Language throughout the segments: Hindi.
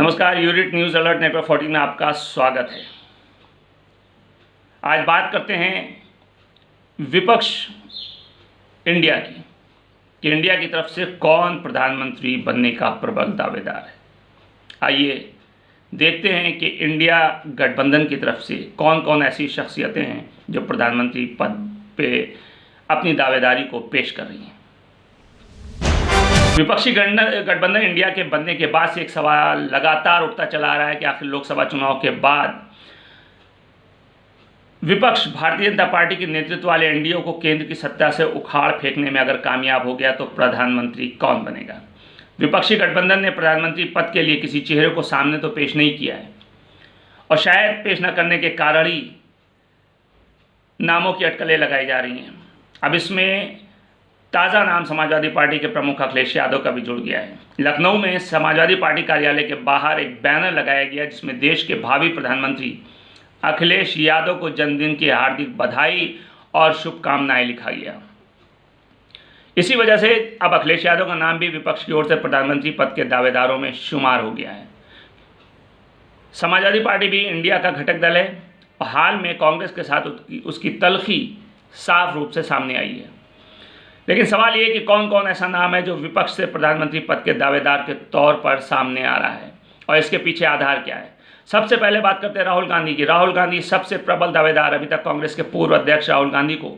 नमस्कार, यूनिट न्यूज़ अलर्ट नेटवर्क 14 में आपका स्वागत है। आज बात करते हैं विपक्ष इंडिया की कि इंडिया की तरफ से कौन प्रधानमंत्री बनने का प्रबल दावेदार है। आइए देखते हैं कि इंडिया गठबंधन की तरफ से कौन कौन ऐसी शख्सियतें हैं जो प्रधानमंत्री पद पे अपनी दावेदारी को पेश कर रही हैं। विपक्षी गठबंधन इंडिया के बनने के बाद से एक सवाल लगातार उठता चला आ रहा है कि आखिर लोकसभा चुनाव के बाद विपक्ष भारतीय जनता पार्टी के नेतृत्व वाले एनडीए को केंद्र की सत्ता से उखाड़ फेंकने में अगर कामयाब हो गया तो प्रधानमंत्री कौन बनेगा। विपक्षी गठबंधन ने प्रधानमंत्री पद के लिए किसी चेहरे को सामने तो पेश नहीं किया है और शायद पेश न करने के कारण ही नामों की अटकलें लगाई जा रही हैं। अब इसमें ताज़ा नाम समाजवादी पार्टी के प्रमुख अखिलेश यादव का भी जुड़ गया है। लखनऊ में समाजवादी पार्टी कार्यालय के बाहर एक बैनर लगाया गया जिसमें देश के भावी प्रधानमंत्री अखिलेश यादव को जन्मदिन की हार्दिक बधाई और शुभकामनाएं लिखा गया। इसी वजह से अब अखिलेश यादव का नाम भी विपक्ष की ओर से प्रधानमंत्री पद के दावेदारों में शुमार हो गया है। समाजवादी पार्टी भी इंडिया का घटक दल है और हाल में कांग्रेस के साथ उसकी तल्खी साफ रूप से सामने आई है। लेकिन सवाल ये है कि कौन कौन ऐसा नाम है जो विपक्ष से प्रधानमंत्री पद के दावेदार के तौर पर सामने आ रहा है और इसके पीछे आधार क्या है। सबसे पहले बात करते हैं राहुल गांधी की। राहुल गांधी सबसे प्रबल दावेदार। अभी तक कांग्रेस के पूर्व अध्यक्ष राहुल गांधी को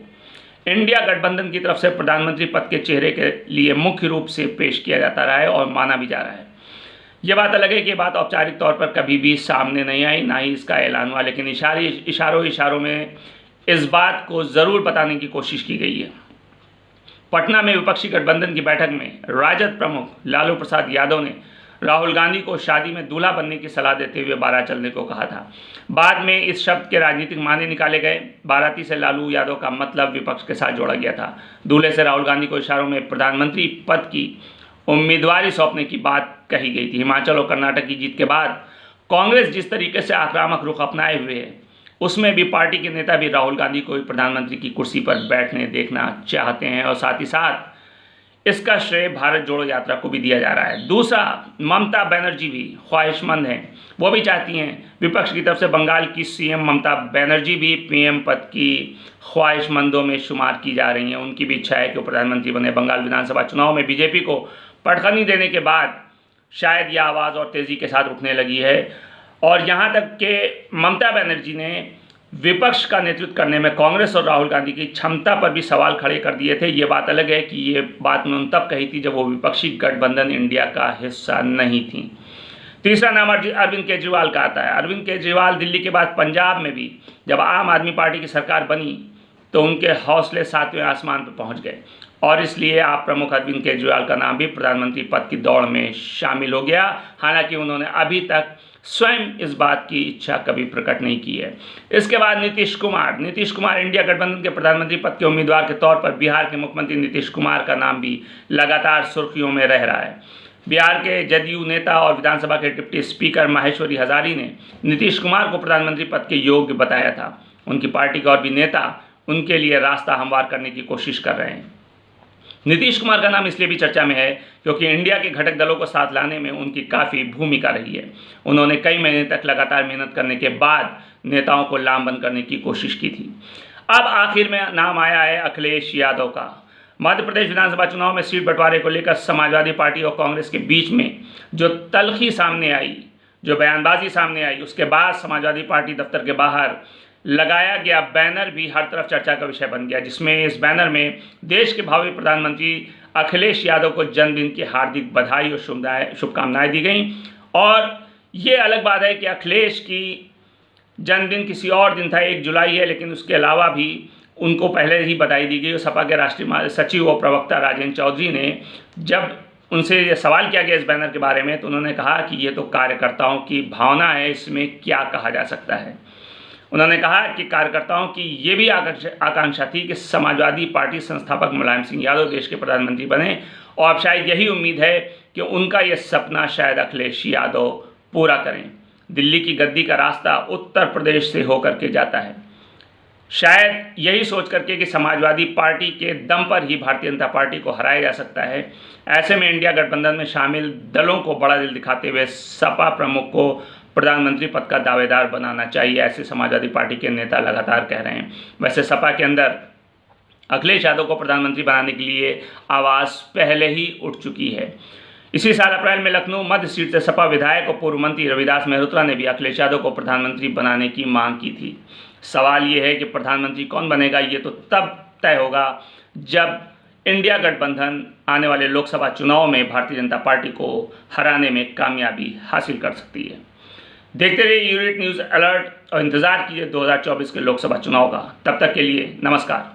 इंडिया गठबंधन की तरफ से प्रधानमंत्री पद के चेहरे के लिए मुख्य रूप से पेश किया जाता रहा है और माना भी जा रहा है। यह बात अलग है कि बात औपचारिक तौर पर कभी भी सामने नहीं आई, ना ही इसका ऐलान हुआ, लेकिन इशारों में इस बात को ज़रूर बताने की कोशिश की गई है। पटना में विपक्षी गठबंधन की बैठक में राजद प्रमुख लालू प्रसाद यादव ने राहुल गांधी को शादी में दूल्हा बनने की सलाह देते हुए बारात चलने को कहा था। बाद में इस शब्द के राजनीतिक मायने निकाले गए। बाराती से लालू यादव का मतलब विपक्ष के साथ जोड़ा गया था। दूल्हे से राहुल गांधी को इशारों में प्रधानमंत्री पद की उम्मीदवारी सौंपने की बात कही गई थी। हिमाचल और कर्नाटक की जीत के बाद कांग्रेस जिस तरीके से आक्रामक रुख अपनाए हुए है उसमें भी पार्टी के नेता भी राहुल गांधी को प्रधानमंत्री की कुर्सी पर बैठने देखना चाहते हैं और साथ ही साथ इसका श्रेय भारत जोड़ो यात्रा को भी दिया जा रहा है। दूसरा, ममता बनर्जी भी ख्वाहिशमंद हैं, वो भी चाहती हैं। विपक्ष की तरफ से बंगाल की सीएम ममता बनर्जी भी पीएम पद की ख्वाहिशमंदों में शुमार की जा रही हैं। उनकी भी इच्छा है कि वो प्रधानमंत्री बने। बंगाल विधानसभा चुनाव में बीजेपी को पटखनी देने के बाद शायद यह आवाज़ और तेज़ी के साथ उठने लगी है और यहाँ तक कि ममता बनर्जी ने विपक्ष का नेतृत्व करने में कांग्रेस और राहुल गांधी की क्षमता पर भी सवाल खड़े कर दिए थे। ये बात अलग है कि ये बात उन्होंने तब कही थी जब वो विपक्षी गठबंधन इंडिया का हिस्सा नहीं थी। तीसरा नाम अरविंद केजरीवाल का आता है। अरविंद केजरीवाल दिल्ली के बाद पंजाब में भी जब आम आदमी पार्टी की सरकार बनी तो उनके हौसले 7वें आसमान पर पहुँच गए और इसलिए आप प्रमुख अरविंद केजरीवाल का नाम भी प्रधानमंत्री पद की दौड़ में शामिल हो गया। हालांकि उन्होंने अभी तक स्वयं इस बात की इच्छा कभी प्रकट नहीं की है। इसके बाद नीतीश कुमार इंडिया गठबंधन के प्रधानमंत्री पद के उम्मीदवार के तौर पर बिहार के मुख्यमंत्री नीतीश कुमार का नाम भी लगातार सुर्खियों में रह रहा है। बिहार के जदयू नेता और विधानसभा के डिप्टी स्पीकर माहेश्वरी हजारी ने नीतीश कुमार को प्रधानमंत्री पद के योग्य बताया था। उनकी पार्टी के और भी नेता उनके लिए रास्ता हमवार करने की कोशिश कर रहे हैं। नीतीश कुमार का नाम इसलिए भी चर्चा में है क्योंकि इंडिया के घटक दलों को साथ लाने में उनकी काफ़ी भूमिका रही है। उन्होंने कई महीने तक लगातार मेहनत करने के बाद नेताओं को लामबंद करने की कोशिश की थी। अब आखिर में नाम आया है अखिलेश यादव का। मध्य प्रदेश विधानसभा चुनाव में सीट बंटवारे को लेकर समाजवादी पार्टी और कांग्रेस के बीच में जो तल्खी सामने आई, जो बयानबाजी सामने आई, उसके बाद समाजवादी पार्टी दफ्तर के बाहर लगाया गया बैनर भी हर तरफ चर्चा का विषय बन गया, जिसमें इस बैनर में देश के भावी प्रधानमंत्री अखिलेश यादव को जन्मदिन की हार्दिक बधाई और शुभकामनाएं दी गई। और ये अलग बात है कि अखिलेश की जन्मदिन किसी और दिन था, 1 जुलाई है, लेकिन उसके अलावा भी उनको पहले ही बधाई दी गई। और सपा के राष्ट्रीय सचिव और प्रवक्ता राजेंद्र चौधरी ने जब उनसे ये सवाल किया गया इस बैनर के बारे में तो उन्होंने कहा कि ये तो कार्यकर्ताओं की भावना है, इसमें क्या कहा जा सकता है। उन्होंने कहा कि कार्यकर्ताओं की ये भी आकांक्षा थी कि समाजवादी पार्टी संस्थापक मुलायम सिंह यादव देश के प्रधानमंत्री बने और अब शायद यही उम्मीद है कि उनका ये सपना शायद अखिलेश यादव पूरा करें। दिल्ली की गद्दी का रास्ता उत्तर प्रदेश से होकर के जाता है। शायद यही सोच करके कि समाजवादी पार्टी के दम पर ही भारतीय जनता पार्टी को हराया जा सकता है। ऐसे में इंडिया गठबंधन में शामिल दलों को बड़ा दिल दिखाते हुए सपा प्रमुख को प्रधानमंत्री पद का दावेदार बनाना चाहिए, ऐसे समाजवादी पार्टी के नेता लगातार कह रहे हैं। वैसे सपा के अंदर अखिलेश यादव को प्रधानमंत्री बनाने के लिए आवाज़ पहले ही उठ चुकी है। इसी साल अप्रैल में लखनऊ मध्य सीट से सपा विधायक और पूर्व मंत्री रविदास मेहरोत्रा ने भी अखिलेश यादव को प्रधानमंत्री बनाने की मांग की थी। सवाल ये है कि प्रधानमंत्री कौन बनेगा, ये तो तब तय होगा जब इंडिया गठबंधन आने वाले लोकसभा चुनाव में भारतीय जनता पार्टी को हराने में कामयाबी हासिल कर सकती है। देखते रहिए यूनिट न्यूज़ अलर्ट और इंतज़ार कीजिए 2024 के लोकसभा चुनाव का। तब तक के लिए नमस्कार।